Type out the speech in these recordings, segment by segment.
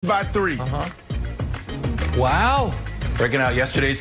by 3. Wow. Breaking out yesterday's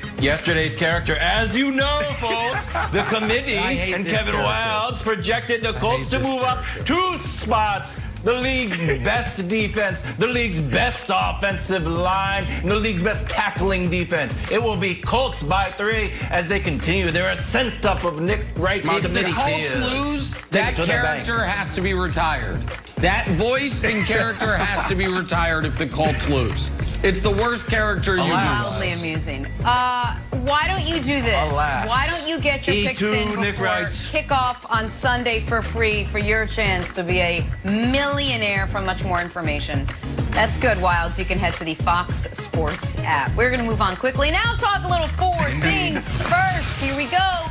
character. As you know, folks, the committee and Kevin Wildes projected the Colts to move up 2 spots. The league's best defense, the league's best offensive line, and the league's best tackling defense. It will be Colts by 3 as they continue their ascent up of Nick Wright's committee. If the Colts lose, that character has to be retired. That voice and character has to be retired if the Colts lose. It's the worst character you Wildly amusing. Why don't you do this? Why don't you get your picks in before kickoff on Sunday for free for your chance to be a millionaire? For much more information, that's good, Wildes. You can head to the Fox Sports app. We're going to move on quickly. Now talk a little forward things first. Here we go.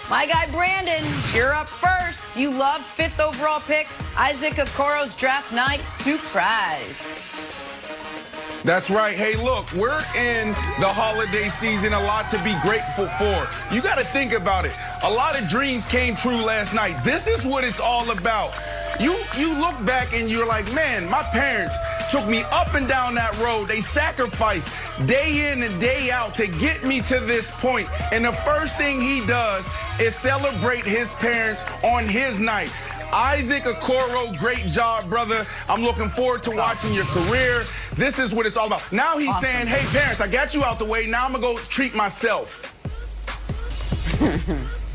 My guy Brandon, you're up first. You love 5th overall pick, Isaac Okoro's draft night surprise. That's right. Hey, look, we're in the holiday season. A lot to be grateful for. You got to think about it. A lot of dreams came true last night. This is what it's all about. You look back and you're like, man, my parents took me up and down that road. They sacrificed day in and day out to get me to this point. And the first thing he does is celebrate his parents on his night. Isaac Okoro, great job, brother. I'm looking forward to watching your career. This is what it's all about. Now he's saying, hey, parents, I got you out the way. Now I'm going to go treat myself.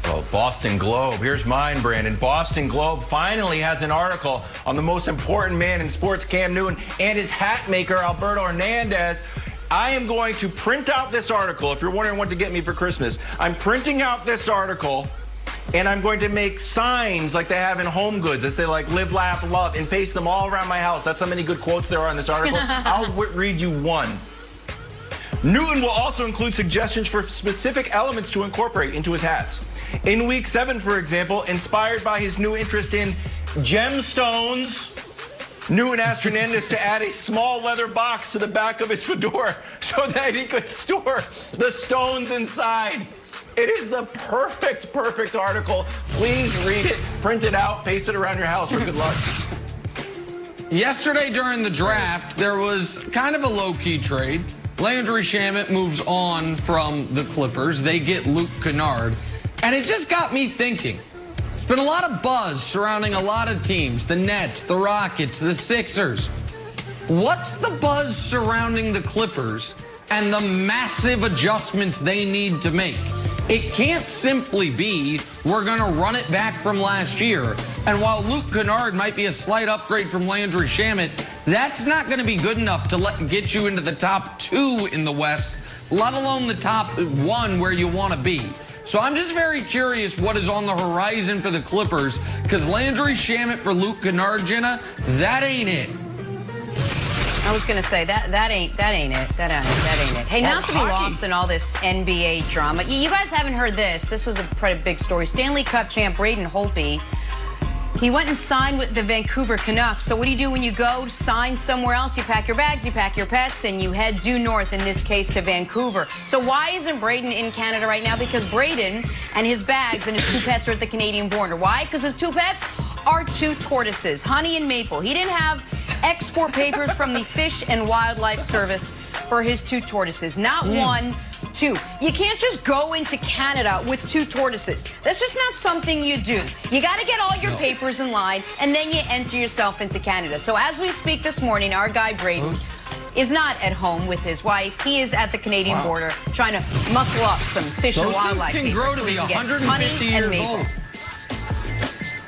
Well, Boston Globe. Here's mine, Brandon. Boston Globe finally has an article on the most important man in sports, Cam Newton, and his hat maker, Alberto Hernandez. I am going to print out this article. If you're wondering what to get me for Christmas, I'm printing out this article. And I'm going to make signs like they have in Home Goods that say, like, live, laugh, love, and paste them all around my house. That's how many good quotes there are in this article. I'll read you one. Newton will also include suggestions for specific elements to incorporate into his hats. In Week 7, for example, inspired by his new interest in gemstones, Newton asked Hernandez to add a small leather box to the back of his fedora so that he could store the stones inside. It is the perfect article. Please read it, print it out, paste it around your house for good luck. Yesterday during the draft, there was kind of a low-key trade. Landry Shamet moves on from the Clippers. They get Luke Kennard. And it just got me thinking. There's been a lot of buzz surrounding a lot of teams. The Nets, the Rockets, the Sixers. What's the buzz surrounding the Clippers and the massive adjustments they need to make? It can't simply be, we're going to run it back from last year. And while Luke Kennard might be a slight upgrade from Landry Shamet, that's not going to be good enough to get you into the top 2 in the West, let alone the top 1 where you want to be. So I'm just very curious what is on the horizon for the Clippers, because Landry Shamet for Luke Kennard, Jenna, that ain't it. I was going to say, that ain't it. Hey, not to be lost in all this NBA drama. You guys haven't heard this. This was a pretty big story. Stanley Cup champ Braden Holtby, he went and signed with the Vancouver Canucks. So what do when you go to sign somewhere else? You pack your bags, you pack your pets, and you head due north, in this case, to Vancouver. So why isn't Braden in Canada right now? Because Braden and his bags and his 2 pets are at the Canadian border. Why? Because his 2 pets are 2 tortoises, Honey and Maple. He didn't have export papers from the Fish and Wildlife Service for his 2 tortoises. Not 1, 2. You can't just go into Canada with 2 tortoises. That's just not something you do. You got to get all your papers in line, and then you enter yourself into Canada. So as we speak this morning, our guy Braden is not at home with his wife. He is at the Canadian border trying to muscle up some Fish and Wildlife papers. Those things can grow to be 150 years old.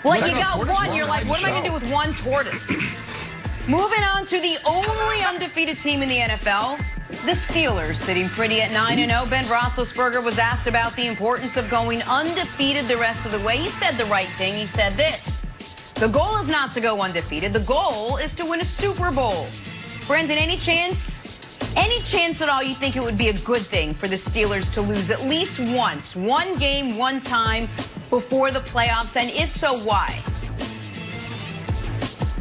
Well, you got 1. You're like, what am I going to do with 1 tortoise? Moving on to the only undefeated team in the NFL, the Steelers, sitting pretty at 9-0. Ben Roethlisberger was asked about the importance of going undefeated the rest of the way. He said the right thing. He said this: the goal is not to go undefeated. The goal is to win a Super Bowl. Brendan, any chance at all you think it would be a good thing for the Steelers to lose at least once, 1 game, 1 time before the playoffs? And if so, why?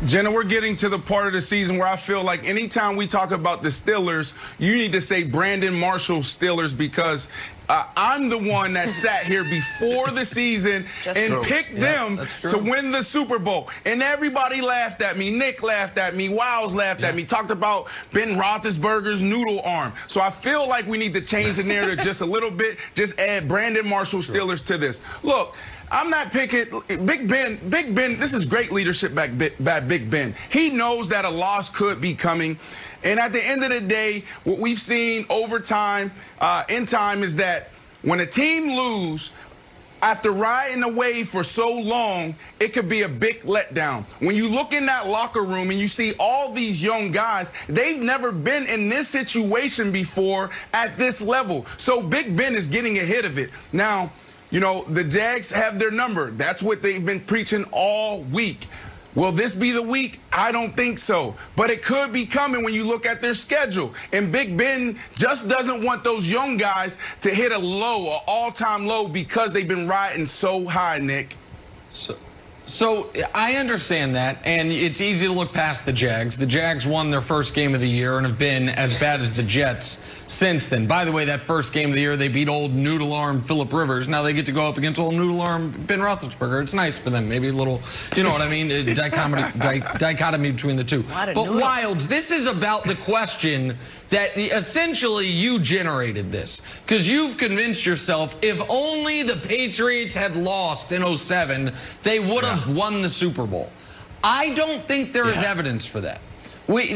Jenna, we're getting to the part of the season where I feel like anytime we talk about the Steelers, you need to say Brandon Marshall Steelers, because I'm the one that sat here before the season and picked them to win the Super Bowl. And everybody laughed at me. Nick laughed at me. Wiles laughed at me. Talked about Ben Roethlisberger's noodle arm. So I feel like we need to change the narrative just a little bit. Just add Brandon Marshall Steelers to this. Look, I'm not picking Big Ben. Big Ben, this is great leadership by Big Ben. He knows that a loss could be coming. And at the end of the day, what we've seen over time, in time, is that when a team loses, after riding away for so long, it could be a big letdown. When you look in that locker room and you see all these young guys, they've never been in this situation before at this level. So Big Ben is getting ahead of it. Now, you know, the Jags have their number. That's what they've been preaching all week. Will this be the week? I don't think so. But it could be coming when you look at their schedule. And Big Ben just doesn't want those young guys to hit a low, an all-time low, because they've been riding so high, Nick. So I understand that, and it's easy to look past the Jags. The Jags won their first game of the year and have been as bad as the Jets since then. By the way, that first game of the year, they beat old noodle arm Phillip Rivers. Now they get to go up against old noodle arm Ben Roethlisberger. It's nice for them. Maybe a little, you know what I mean, dichotomy between the two. But Wilds, this is about the question that essentially you generated this, because you've convinced yourself if only the Patriots had lost in 07, they would have won the Super Bowl. I don't think there is evidence for that.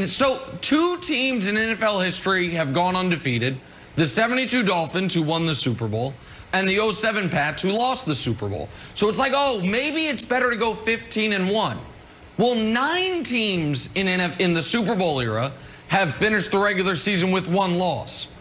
So two teams in NFL history have gone undefeated: the 72 Dolphins, who won the Super Bowl, and the 07 Pats, who lost the Super Bowl. So it's like, oh, maybe it's better to go 15-1. Well, 9 teams in the Super Bowl era have finished the regular season with 1 loss.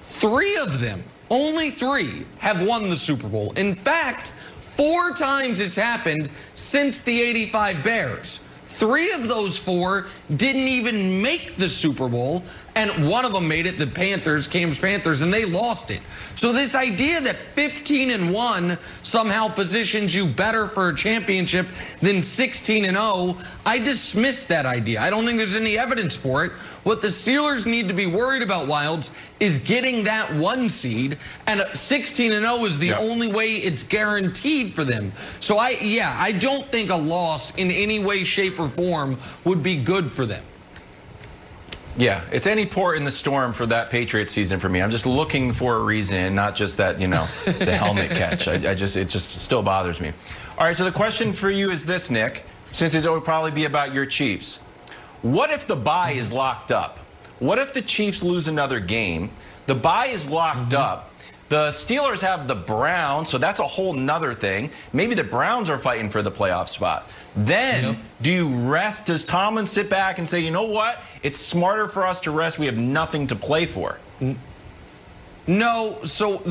3 of them, only 3, have won the Super Bowl. In fact, 4 times it's happened since the '85 Bears. 3 of those 4 didn't even make the Super Bowl, and 1 of them made it, the Panthers, Cam's Panthers, and they lost it. So this idea that 15-1 somehow positions you better for a championship than 16-0, I dismiss that idea. I don't think there's any evidence for it. What the Steelers need to be worried about, Wilds, is getting that 1 seed, and 16-0 is the only way it's guaranteed for them. So I don't think a loss in any way, shape, or form would be good for them. Yeah, it's any port in the storm for that Patriot season for me. I'm just looking for a reason, not just that, you know, the helmet catch. It just still bothers me. All right, so the question for you is this, Nick, since it would probably be about your Chiefs. What if the bye is locked up? What if the Chiefs lose another game? The bye is locked up. The Steelers have the Browns, so that's a whole nother thing. Maybe the Browns are fighting for the playoff spot. Then, do you rest? Does Tomlin sit back and say, you know what? It's smarter for us to rest. We have nothing to play for. No, so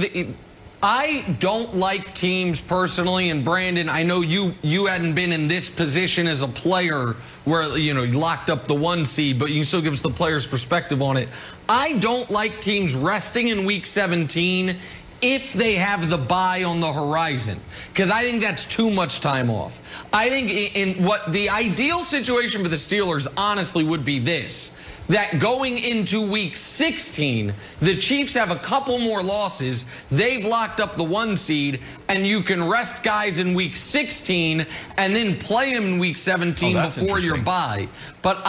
I don't like teams personally, and Brandon, I know you hadn't been in this position as a player where, you know, you locked up the 1 seed, but you can still give us the player's perspective on it. I don't like teams resting in week 17 if they have the bye on the horizon, because I think that's too much time off. I think in what the ideal situation for the Steelers honestly would be this: that going into week 16, the Chiefs have a couple more losses. They've locked up the 1 seed, and you can rest guys in week 16 and then play them in week 17 before your bye. But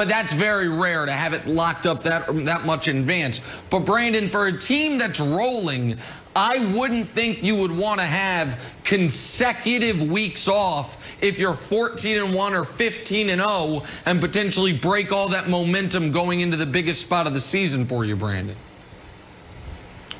that's very rare to have it locked up that much in advance. But Brandon, for a team that's rolling, I wouldn't think you would want to have consecutive weeks off if you're 14-1 or 15-0 and potentially break all that momentum going into the biggest spot of the season for you, Brandon.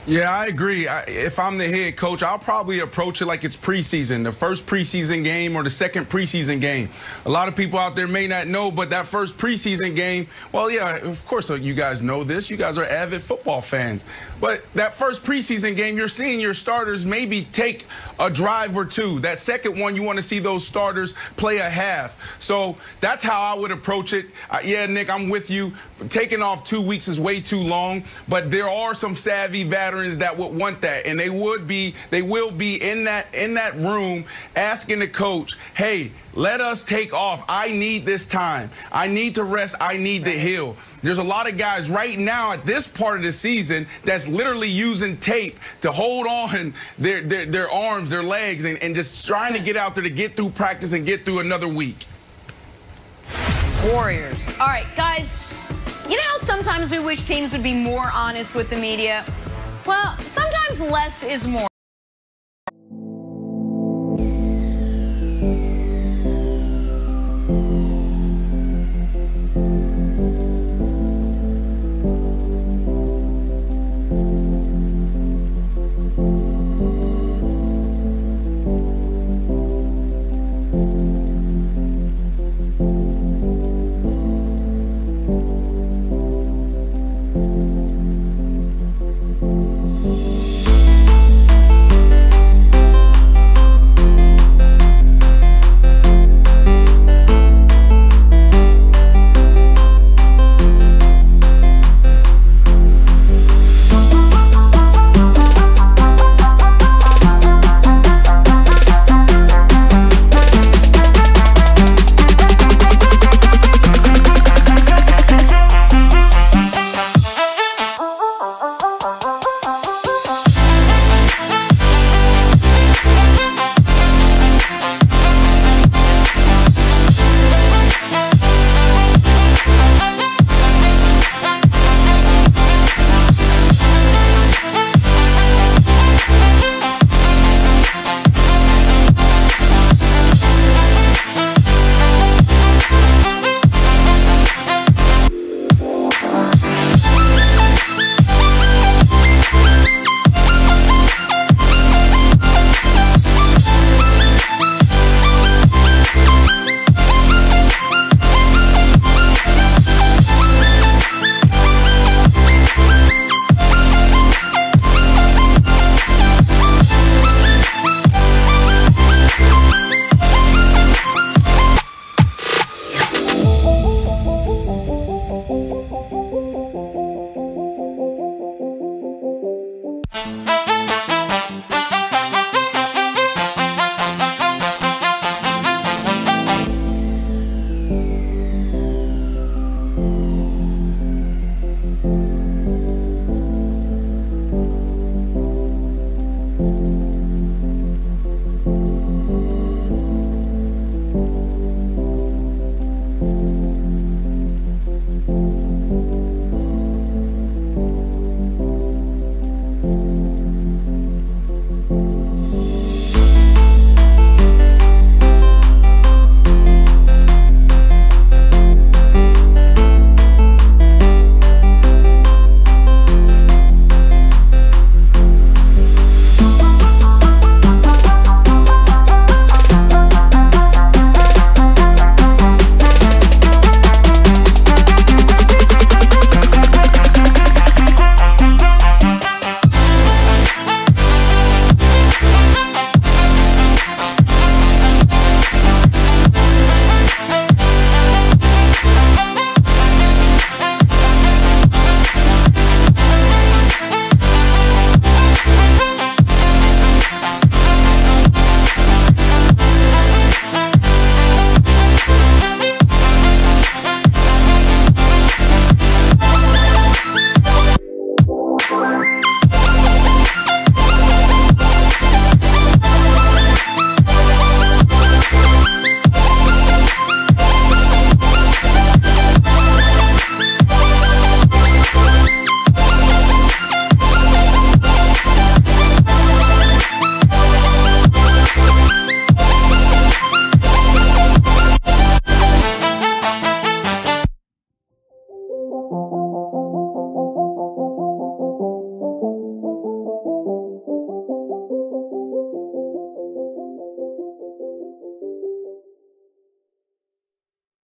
Yeah, I agree. If I'm the head coach, I'll probably approach it like it's preseason, the first preseason game or the second preseason game. A lot of people out there may not know, but that first preseason game, well, yeah, of course you guys know this. You guys are avid football fans. But that first preseason game, you're seeing your starters maybe take a drive or 2. That second one, you want to see those starters play a half. So that's how I would approach it. Yeah, Nick, I'm with you. Taking off 2 weeks is way too long, but there are some savvy veterans veterans that would want that, and they will be in that room asking the coach, hey, let us take off. I need this time. I need to rest. I need to heal. There's a lot of guys right now at this part of the season that's literally using tape to hold on their arms, their legs, and just trying to get out there to get through practice and get through another week. Warriors. All right, guys, you know how sometimes we wish teams would be more honest with the media? Well, sometimes less is more.